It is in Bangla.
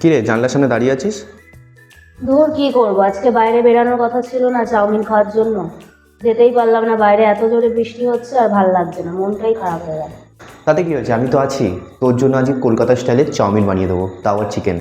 কী রে, জানলার সামনে দাঁড়িয়ে আছিস? দূর কি করবো, আজকে বাইরে বেরানোর কথা ছিল না চাউমিন খাওয়ার জন্য, যেতেই পারলাম না। বাইরে এত জোরে বৃষ্টি হচ্ছে আর ভাল লাগছে না, মনটাই খারাপ হয়ে গেল। তাতে কী হয়েছে, আমি তো আছি। তোর জন্য আজকে কলকাতা স্টাইলের চাউমিন বানিয়ে দেবো, তাও আর চিকেন।